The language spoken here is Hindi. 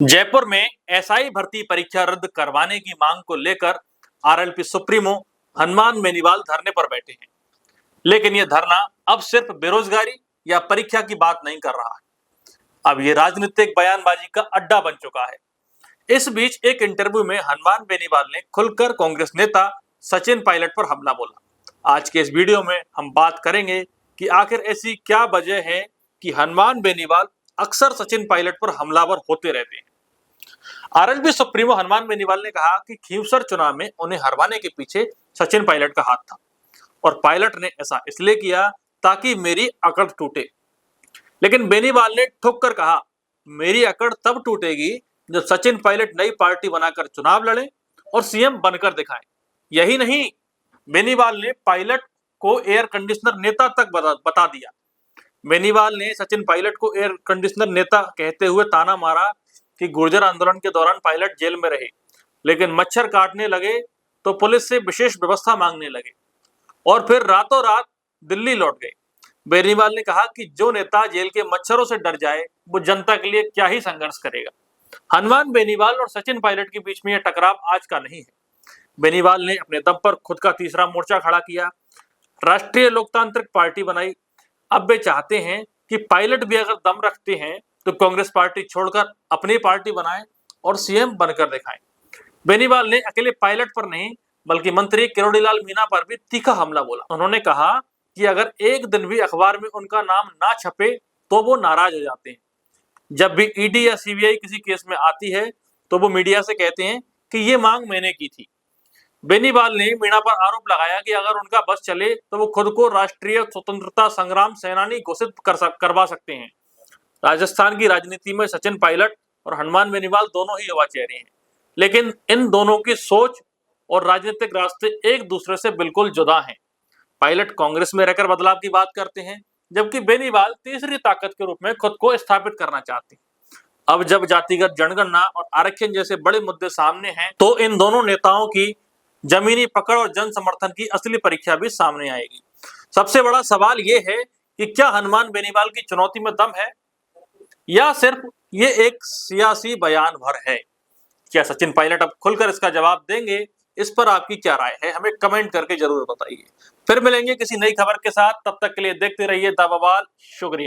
जयपुर में एसआई भर्ती परीक्षा रद्द करवाने की मांग को लेकर आरएलपी सुप्रीमो हनुमान बेनीवाल धरने पर बैठे हैं। लेकिन यह धरना अब सिर्फ बेरोजगारी या परीक्षा की बात नहीं कर रहा है, अब ये राजनीतिक बयानबाजी का अड्डा बन चुका है। इस बीच एक इंटरव्यू में हनुमान बेनीवाल ने खुलकर कांग्रेस नेता सचिन पायलट पर हमला बोला। आज के इस वीडियो में हम बात करेंगे कि आखिर ऐसी क्या वजह है कि हनुमान बेनीवाल अक्सर सचिन पायलट पर हमलावर होते रहते हैं। आरएलपी सुप्रीमो हनुमान बेनीवाल ने कहा कि खींवसर चुनाव में उन्हें हरवाने के पीछे सचिन पायलट का हाथ था और पायलट ने ऐसा इसलिए किया ताकि मेरी अकड़ टूटे। लेकिन बेनीवाल ने ठोक कर कहा, मेरी अकड़ तब टूटेगी जब सचिन पायलट नई पार्टी बनाकर चुनाव लड़े और सीएम बनकर दिखाएं। यही नहीं, बेनीवाल ने पायलट को एयर कंडीशनर नेता तक बता दिया। बेनीवाल ने सचिन पायलट को एयर कंडीशनर नेता कहते हुए ताना मारा कि गुर्जर आंदोलन के दौरान पायलट जेल में रहे, लेकिन मच्छर काटने लगे तो पुलिस से विशेष व्यवस्था मांगने लगे और फिर रातों रात दिल्ली लौट गए। बेनीवाल ने कहा कि जो नेता जेल के मच्छरों से डर जाए वो जनता के लिए क्या ही संघर्ष करेगा। हनुमान बेनीवाल और सचिन पायलट के बीच में यह टकराव आज का नहीं है। बेनीवाल ने अपने दम पर खुद का तीसरा मोर्चा खड़ा किया, राष्ट्रीय लोकतांत्रिक पार्टी बनाई। अब वे चाहते हैं कि पायलट भी अगर दम रखते हैं तो कांग्रेस पार्टी छोड़कर अपनी पार्टी बनाएं और सीएम बनकर दिखाएं। बेनीवाल ने अकेले पायलट पर नहीं बल्कि मंत्री किरोड़ीलाल मीणा पर भी तीखा हमला बोला। उन्होंने कहा कि अगर एक दिन भी अखबार में उनका नाम ना छपे तो वो नाराज हो जाते हैं। जब भी ईडी या सीबीआई किसी केस में आती है तो वो मीडिया से कहते हैं कि ये मांग मैंने की थी। बेनीवाल ने मीणा पर आरोप लगाया कि अगर उनका बस चले तो वो खुद को राष्ट्रीय स्वतंत्रता संग्राम सेनानी घोषित करवा सकते हैं। राजस्थान की राजनीति में सचिन पायलट और हनुमान बेनीवाल दोनों ही युवा चेहरे हैं, लेकिन इन दोनों की सोच और राजनीतिक रास्ते एक दूसरे से बिल्कुल जुदा हैं। पायलट कांग्रेस में रहकर बदलाव की बात करते हैं, जबकि बेनीवाल तीसरी ताकत के रूप में खुद को स्थापित करना चाहते हैं। अब जब जातिगत जनगणना और आरक्षण जैसे बड़े मुद्दे सामने हैं तो इन दोनों नेताओं की जमीनी पकड़ और जन समर्थन की असली परीक्षा भी सामने आएगी। सबसे बड़ा सवाल यह है कि क्या हनुमान बेनीवाल की चुनौती में दम है या सिर्फ ये एक सियासी बयान भर है। क्या सचिन पायलट अब खुलकर इसका जवाब देंगे? इस पर आपकी क्या राय है, हमें कमेंट करके जरूर बताइए। फिर मिलेंगे किसी नई खबर के साथ, तब तक के लिए देखते रहिए द बवाल। शुक्रिया।